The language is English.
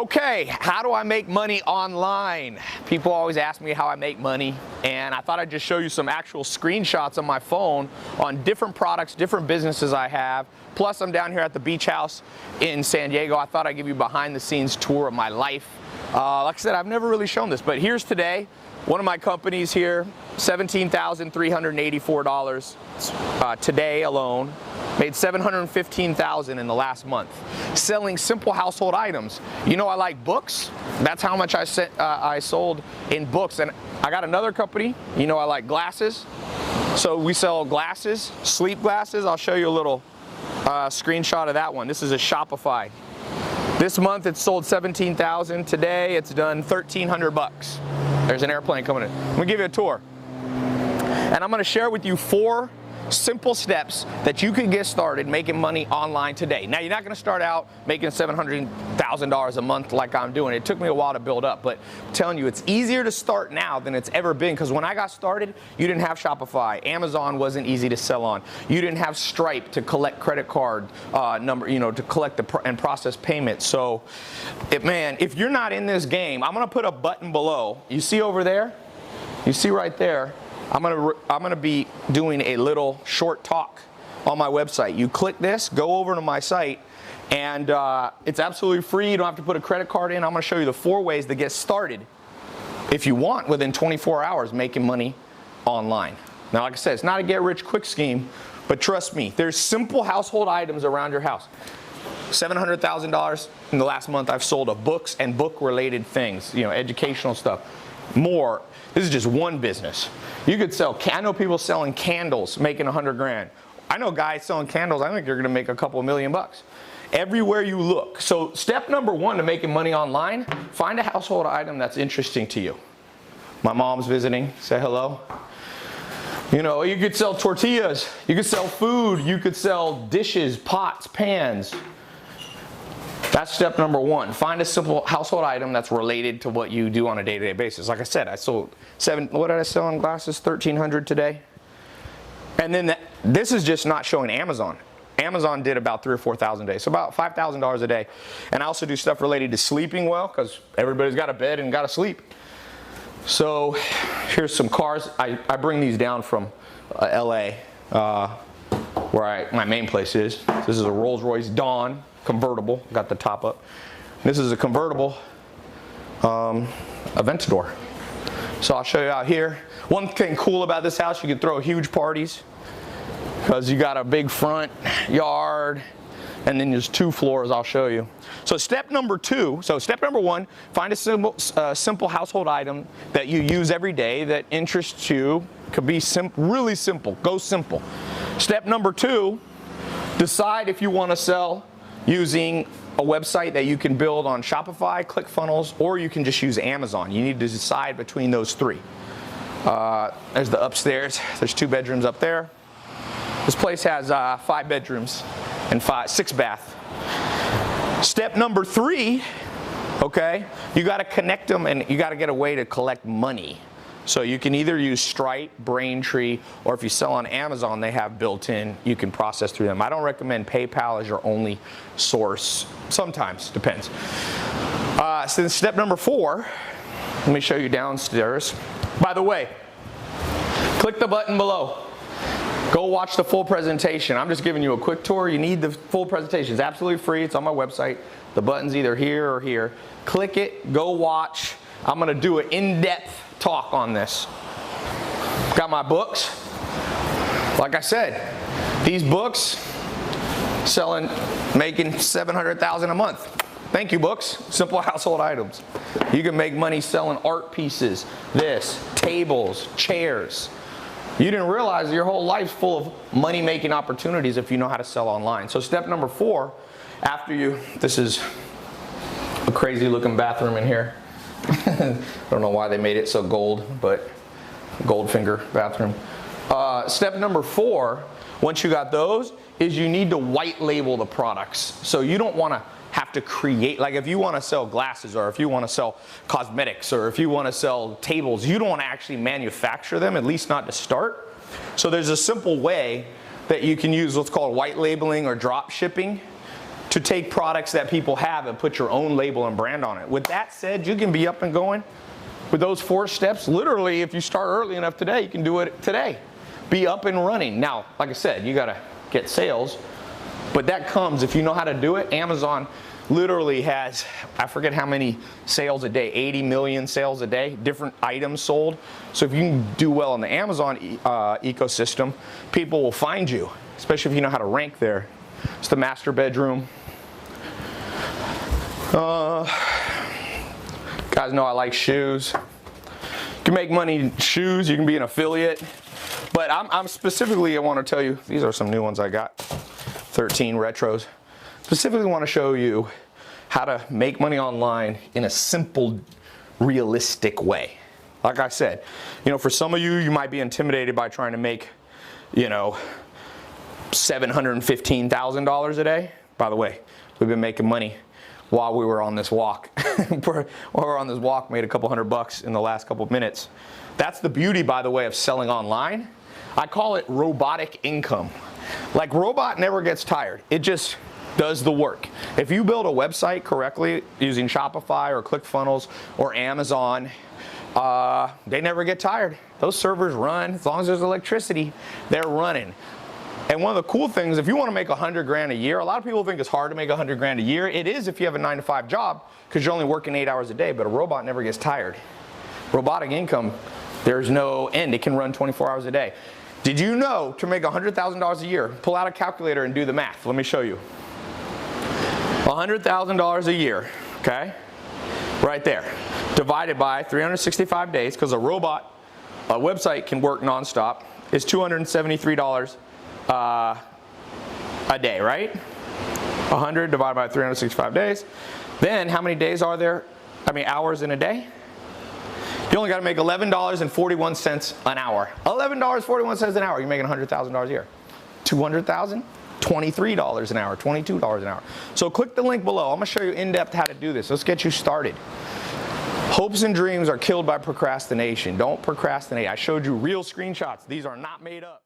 Okay, how do I make money online? People always ask me how I make money, and I thought I'd just show you some actual screenshots on my phone on different products, different businesses I have. Plus, I'm down here at the beach house in San Diego. I thought I'd give you a behind the scenes tour of my life. Like I said, I've never really shown this, but here's today. One of my companies here, $17,384 today alone. Made $715,000 in the last month selling simple household items. You know, I like books. That's how much I sold in books. And I got another company. You know, I like glasses. So we sell glasses, sleep glasses. I'll show you a little screenshot of that one. This is a Shopify. This month it sold $17,000. Today it's done 1,300 bucks. There's an airplane coming in. I'm gonna give you a tour. And I'm gonna share with you 4 simple steps that you can get started making money online today. Now, you're not going to start out making $700,000 a month like I'm doing. It took me a while to build up, but I'm telling you, it's easier to start now than it's ever been, because when I got started, you didn't have Shopify. Amazon wasn't easy to sell on. You didn't have Stripe to collect credit card number, to collect and process payments. So, man, if you're not in this game, I'm going to put a button below. You see over there? You see right there? I'm gonna be doing a little short talk on my website. You click this, go over to my site, and it's absolutely free. You don't have to put a credit card in. I'm gonna show you the 4 ways to get started, if you want, within 24 hours making money online. Now, like I said, it's not a get-rich-quick scheme, but trust me, there's simple household items around your house. $700,000 in the last month I've sold of books and book-related things, educational stuff. More. This is just one business. You could sell, I know people selling candles, making 100 grand. I know guys selling candles, I think they're gonna make a couple $1,000,000 bucks. Everywhere you look. So step number 1 to making money online, find a household item that's interesting to you. My mom's visiting, say hello. You could sell tortillas, you could sell food, you could sell dishes, pots, pans. That's step number 1. Find a simple household item that's related to what you do on a day-to-day basis. Like I said, I sold what did I sell in glasses? 1,300 today. And then this is just not showing Amazon. Amazon did about $3,000 or $4,000 a day, so about $5,000 a day. And I also do stuff related to sleeping well, because everybody's got a bed and got to sleep. So here's some cars. I bring these down from LA, where my main place is. This is a Rolls-Royce Dawn convertible, got the top up. This is a convertible Aventador. So I'll show you out here. One thing cool about this house, you can throw huge parties because you got a big front yard, and then there's 2 floors. I'll show you. So step number 2, step number 1, find a simple household item that you use every day that interests you. Could be really simple. Go simple. Step number 2, decide if you want to sell using a website that you can build on Shopify, ClickFunnels, or you can just use Amazon. You need to decide between those 3. There's the upstairs. There's 2 bedrooms up there. This place has 5 bedrooms and 6 bath. Step number 3, okay, you got to connect them, and you got to get a way to collect money. So you can either use Stripe, Braintree, or if you sell on Amazon, they have built-in, you can process through them. I don't recommend PayPal as your only source. Sometimes, depends. So step number 4, let me show you downstairs. By the way, click the button below. Go watch the full presentation. I'm just giving you a quick tour. You need the full presentation. It's absolutely free. It's on my website. The button's either here or here. Click it, go watch. I'm gonna do an in-depth talk on this. Got my books. Like I said, these books making $700,000 a month. Thank you, books. Simple household items. You can make money selling art pieces, tables, chairs. You didn't realize your whole life's full of money-making opportunities if you know how to sell online. So step number 4, this is a crazy looking bathroom in here. I don't know why they made it so gold, but Goldfinger bathroom. Step number 4, once you got those, is you need to white label the products. So you don't want to have to create, like if you want to sell glasses, or if you want to sell cosmetics, or if you want to sell tables, you don't want to actually manufacture them, at least not to start. So there's a simple way that you can use what's called white labeling or drop shipping. to take products that people have and put your own label and brand on it. With that said, you can be up and going with those 4 steps. Literally, if you start early enough today, you can do it today. Be up and running. Now, like I said, you gotta get sales, but that comes if you know how to do it. Amazon literally has, I forget how many sales a day, 80 million sales a day, different items sold. So if you can do well in the Amazon ecosystem, people will find you, especially if you know how to rank there. It's the master bedroom. Guys know I like shoes. You can make money in shoes, you can be an affiliate. But I'm specifically, I want to tell you, these are some new ones I got, 13 retros. Specifically want to show you how to make money online in a simple, realistic way. Like I said, you know, for some of you, you might be intimidated by trying to make, you know, $715,000 a day. By the way, we've been making money while we were on this walk. While we were on this walk, made a couple $100 in the last couple of minutes. That's the beauty, by the way, of selling online. I call it robotic income. Like, robot never gets tired. It just does the work. If you build a website correctly using Shopify or ClickFunnels or Amazon, they never get tired. Those servers run. As long as there's electricity, they're running. And one of the cool things, if you want to make 100 grand a year, a lot of people think it's hard to make 100 grand a year. It is if you have a 9-to-5 job, because you're only working 8 hours a day, but a robot never gets tired. Robotic income, there's no end. It can run 24 hours a day. Did you know to make $100,000 a year, pull out a calculator and do the math. Let me show you. $100,000 a year, okay? Right there. Divided by 365 days, because a website can work nonstop, is $273 a day, right? 100 divided by 365 days. Then how many days are there? Hours in a day? You only got to make $11.41 an hour. $11.41 an hour. You're making $100,000 a year. 200,000? $23 an hour, $22 an hour. So click the link below. I'm going to show you in depth how to do this. Let's get you started. Hopes and dreams are killed by procrastination. Don't procrastinate. I showed you real screenshots. These are not made up.